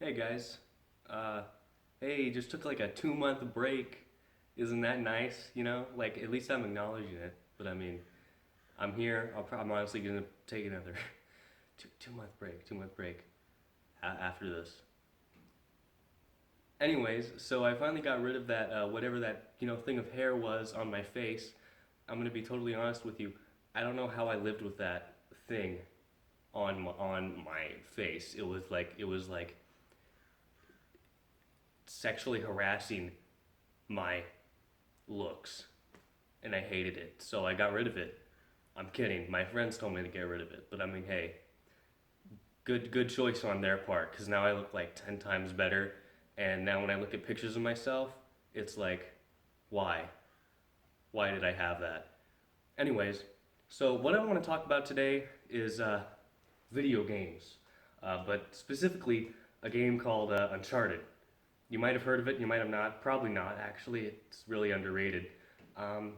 Hey guys, uh, hey, just took like a 2 month break. Isn't that nice? Like at least I'm acknowledging it. But I mean, I'm here. I'm honestly gonna take another two month break, 2 month break after this. Anyways, so I finally got rid of that whatever that thing of hair was on my face. I'm gonna be totally honest with you. I don't know how I lived with that thing on my face. It was like sexually harassing my looks, and I hated it. So I got rid of it. I'm kidding. My friends told me to get rid of it, but I mean, hey, good choice on their part because now I look like 10 times better. And now when I look at pictures of myself, it's like, why? Why did I have that? Anyways, so what I want to talk about today is video games, but specifically a game called Uncharted. You might have heard of it, you might have not. Probably not, actually. It's really underrated. Um,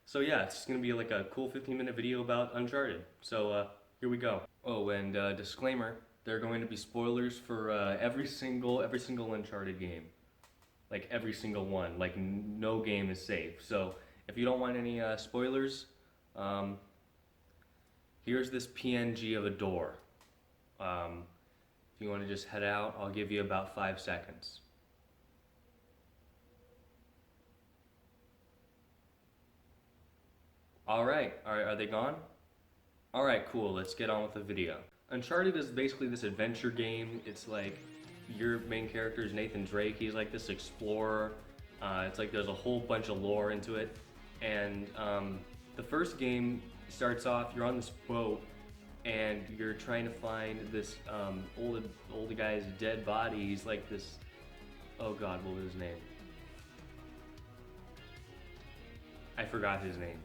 so yeah, it's gonna be like a cool 15-minute video about Uncharted. So here we go. Oh, and disclaimer: there are going to be spoilers for every single Uncharted game, like every single one. Like no game is safe. So if you don't want any spoilers, um, here's this PNG of a door. If you want to just head out, I'll give you about 5 seconds. All right, are they gone? All right, cool. Let's get on with the video. Uncharted is basically this adventure game. It's like your main character is Nathan Drake. He's like this explorer. It's like there's a whole bunch of lore into it. And the first game starts off. You're on this boat, and you're trying to find this old guy's dead body. He's like this. Oh God, what was his name? I forgot his name.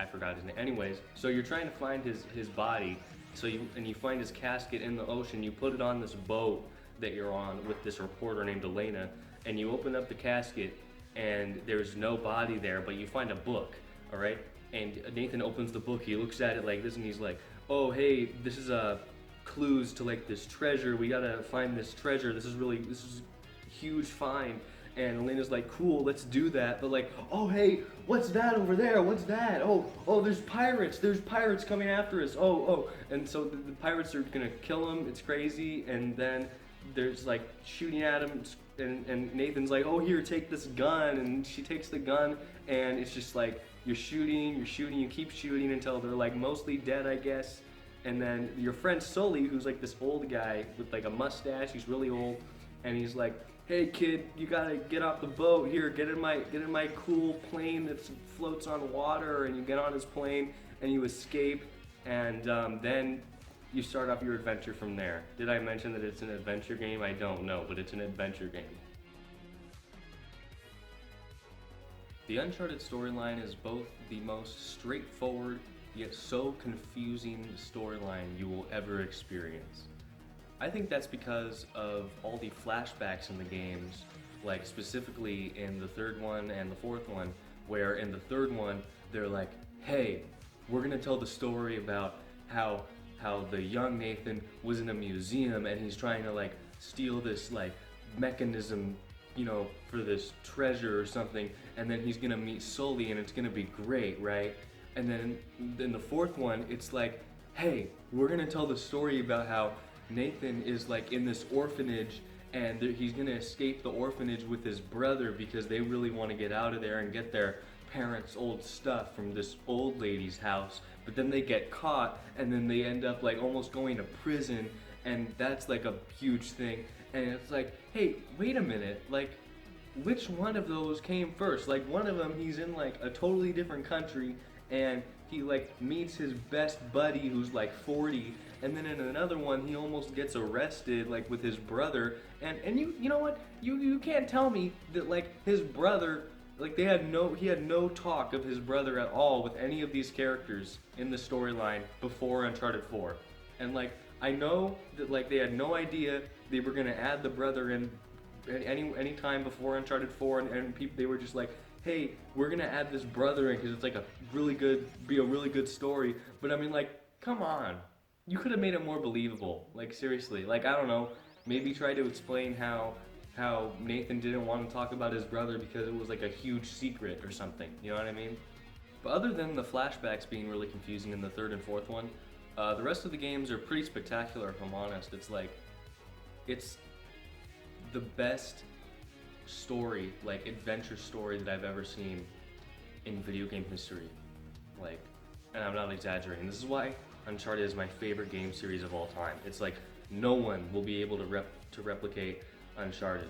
I forgot his name. Anyways, so you're trying to find his body. So you find his casket in the ocean. You put it on this boat that you're on with this reporter named Elena, and you open up the casket, and there's no body there, but you find a book. All right, and Nathan opens the book. He looks at it like this, and he's like, "Oh, hey, this is clues to like this treasure. We gotta find this treasure. This is a huge find." And Elena's like, "Cool, let's do that." But like, "Oh hey, what's that over there? What's that? Oh, there's pirates. There's pirates coming after us. Oh." And so the pirates are gonna kill him. It's crazy. And then there's like shooting at him. And Nathan's like, "Oh here, take this gun." And she takes the gun, and it's just like you're shooting, you keep shooting until they're like mostly dead, I guess. And then your friend Sully, who's like this old guy with like a mustache, he's really old, and he's like, "Hey kid, you gotta get off the boat. Here, get in my cool plane that floats on water." And you get on his plane and you escape, and then you start off your adventure from there. Did I mention that it's an adventure game? I don't know, but it's an adventure game. The Uncharted storyline is both the most straightforward yet so confusing storyline you will ever experience. I think that's because of all the flashbacks in the games, like specifically in the third one and the fourth one, where in the third one they're like, "Hey, we're gonna tell the story about how the young Nathan was in a museum and he's trying to like steal this like mechanism, for this treasure or something, and then he's gonna meet Sully and it's gonna be great, right?" And then in the fourth one, it's like, "Hey, we're gonna tell the story about how Nathan is like in this orphanage, and he's gonna escape the orphanage with his brother because they really want to get out of there and get their parents' old stuff from this old lady's house. But then they get caught, and then they end up like almost going to prison, and that's like a huge thing." And it's like, hey, wait a minute, like, which one of those came first? Like, one of them, he's in like a totally different country, and he like meets his best buddy who's like 40, and then in another one he almost gets arrested like with his brother, and you know what, you can't tell me that like his brother, like he had no talk of his brother at all with any of these characters in the storyline before Uncharted 4. And like I know that like they had no idea they were gonna add the brother in any time before Uncharted 4, and people, they were just like, "Hey, we're gonna add this brother in because it's like be a really good story." But I mean, like, come on, you could have made it more believable. Like seriously, like I don't know, Maybe try to explain how Nathan didn't want to talk about his brother because it was like a huge secret or something. You know what I mean? But other than the flashbacks being really confusing in the third and fourth one, the rest of the games are pretty spectacular. If I'm honest, it's the best story, like adventure story that I've ever seen in video game history. Like, and I'm not exaggerating. This is why Uncharted is my favorite game series of all time. It's like no one will be able to replicate Uncharted.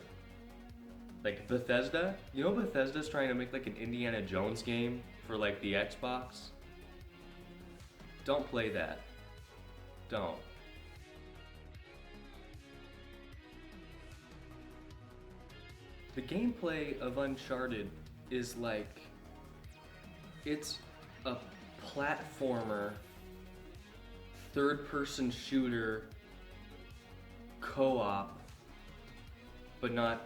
Like Bethesda, you know Bethesda's trying to make like an Indiana Jones game for like the Xbox? Don't play that. Don't. The gameplay of Uncharted is like, it's a platformer, third-person shooter, co-op, but not,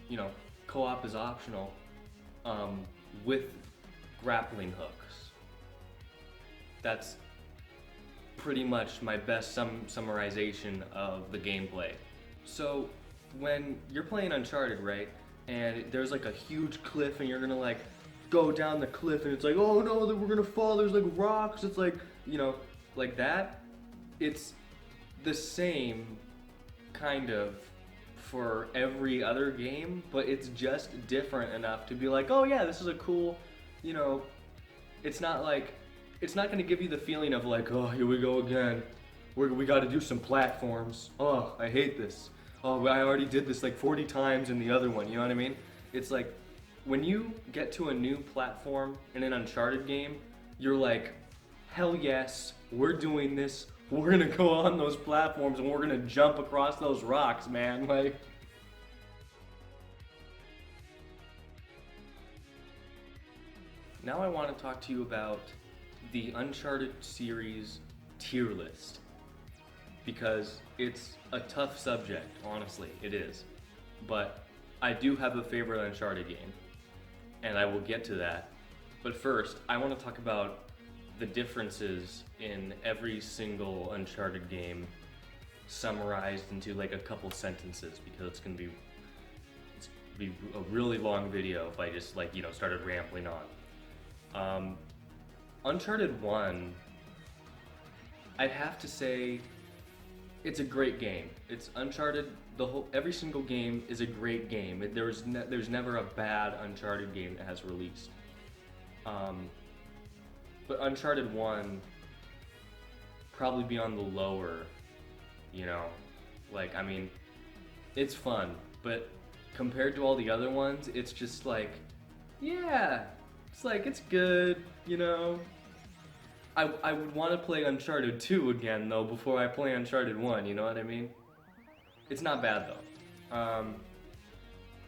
you know, co-op is optional, with grappling hooks. That's pretty much my best summarization of the gameplay. So when you're playing Uncharted, right, and there's like a huge cliff and you're gonna like go down the cliff and it's like, oh no, we're gonna fall, there's like rocks, it's like, you know, like that. It's the same kind of for every other game, but it's just different enough to be like, oh yeah, this is a cool, you know, it's not gonna give you the feeling of like, oh, here we go again. We gotta do some platforms. Oh, I hate this. Oh, I already did this like 40 times in the other one, you know what I mean? It's like, when you get to a new platform in an Uncharted game, you're like, hell yes, we're doing this. We're gonna go on those platforms and we're gonna jump across those rocks, man. Like, now I want to talk to you about the Uncharted series tier list, because it's a tough subject, honestly, it is. But I do have a favorite Uncharted game, and I will get to that. But first, I want to talk about the differences in every single Uncharted game summarized into like a couple sentences, because it's gonna be a really long video if I just like, you know, started rambling on. Uncharted 1, I'd have to say it's a great game. It's Uncharted, every single game is a great game. There's never a bad Uncharted game that has released. But Uncharted 1 probably be on the lower, you know, like, I mean, it's fun, but compared to all the other ones, it's just like, yeah, it's like, it's good, you know. I would want to play Uncharted 2 again, though, before I play Uncharted 1, you know what I mean? It's not bad, though.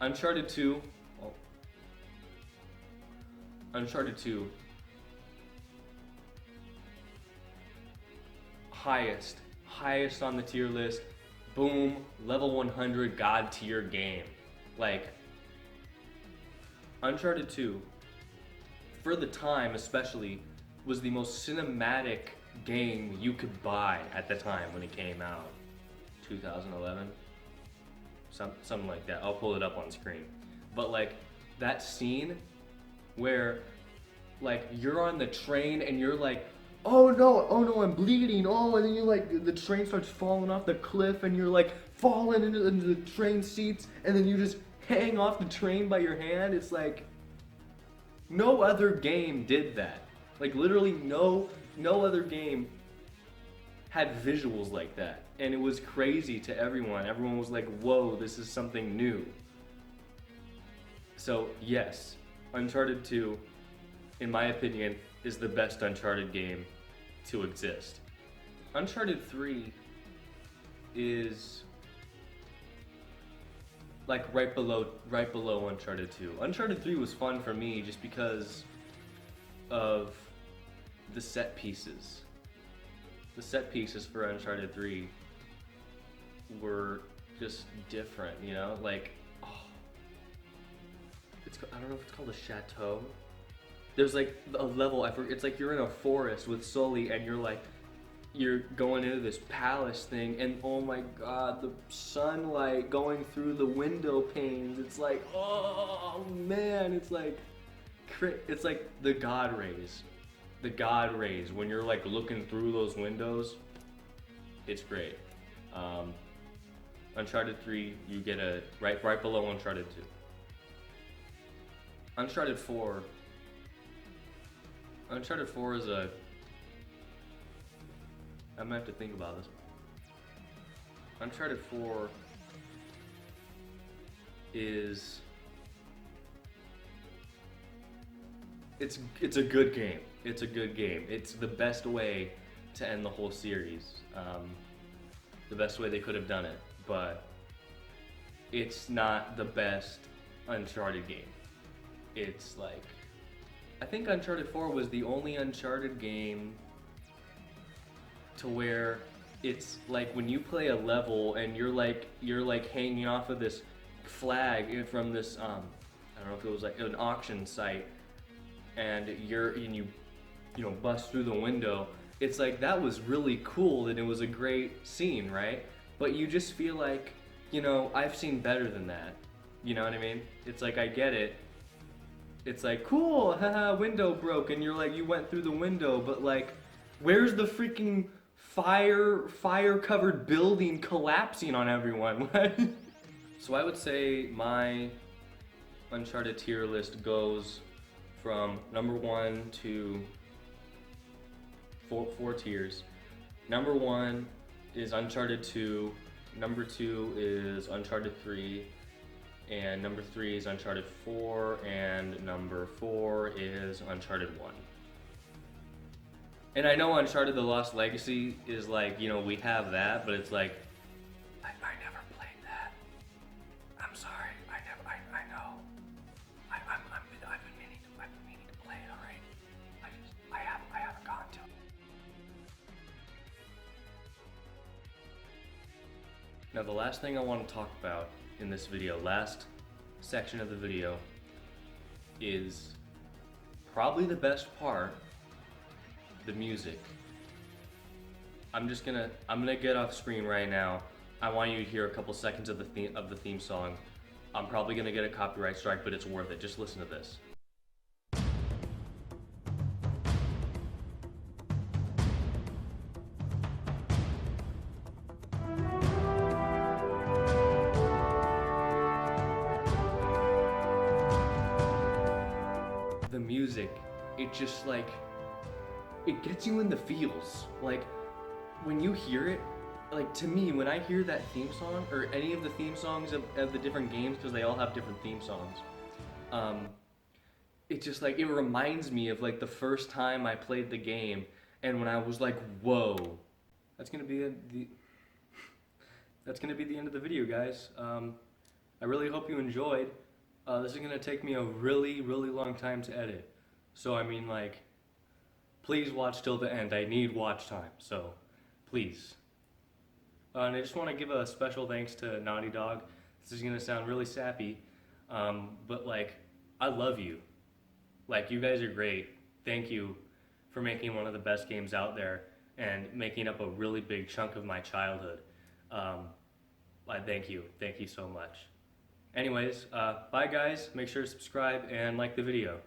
Uncharted 2, well, Uncharted 2, highest on the tier list, boom, level 100 god tier game. Like, Uncharted 2, for the time especially, was the most cinematic game you could buy at the time when it came out. 2011? Something like that. I'll pull it up on screen. But like, that scene where like you're on the train and you're like, oh no, I'm bleeding, oh, and then you like, the train starts falling off the cliff and you're like falling into the train seats and then you just hang off the train by your hand. It's like, no other game did that. Like literally no other game had visuals like that. And it was crazy to everyone. Everyone was like, whoa, this is something new. So yes, Uncharted 2, in my opinion, is the best Uncharted game to exist. Uncharted 3 is like right below Uncharted 2. Uncharted 3 was fun for me just because of the set pieces. The set pieces for Uncharted 3 were just different, you know? Like, oh, I don't know if it's called a chateau. There's like a level, it's like you're in a forest with Sully and you're like, you're going into this palace thing, and oh my god, the sunlight going through the window panes. It's like, oh man, it's like the god rays. The god rays when you're like looking through those windows. It's great. Uncharted 3, you get a right below Uncharted 2. Uncharted 4. Uncharted 4 is a. I'm gonna have to think about this. Uncharted 4 is. It's a good game. It's a good game. It's the best way to end the whole series. The best way they could have done it, but it's not the best Uncharted game. It's like, I think Uncharted 4 was the only Uncharted game to where it's like when you play a level and you're like hanging off of this flag from this I don't know if it was like an auction site, and you bust through the window. It's like, that was really cool and it was a great scene, right? But you just feel like, I've seen better than that. You know what I mean? It's like, I get it. It's like, cool, haha, window broke, and you're like, you went through the window, but like, where's the freaking fire covered building collapsing on everyone? So I would say my Uncharted tier list goes from number 1 to four tiers. Number 1 is Uncharted 2, number 2 is Uncharted 3, and number 3 is Uncharted 4, and number 4 is Uncharted 1. And I know Uncharted The Lost Legacy is like, we have that, but it's like, I never played that. I'm sorry, I know. I've been meaning to play it, alright? I haven't gone to it. Now the last thing I want to talk about in this video, last section of the video, is probably the best part, the music. I'm gonna get off screen right now. I want you to hear a couple seconds of the theme song. I'm probably gonna get a copyright strike, but it's worth it. Just listen to this. The music, it just like, it gets you in the feels. Like, when you hear it, like, to me, when I hear that theme song, or any of the theme songs of the different games, because they all have different theme songs, it just like, it reminds me of like the first time I played the game, and when I was like, whoa. That's gonna be that's gonna be the end of the video, guys. I really hope you enjoyed. This is gonna take me a really, really long time to edit. So I mean, like, please watch till the end. I need watch time, so please. And I just want to give a special thanks to Naughty Dog. This is gonna sound really sappy, but like, I love you. Like, you guys are great. Thank you for making one of the best games out there and making up a really big chunk of my childhood. I thank you. Thank you so much. Anyways, bye guys. Make sure to subscribe and like the video.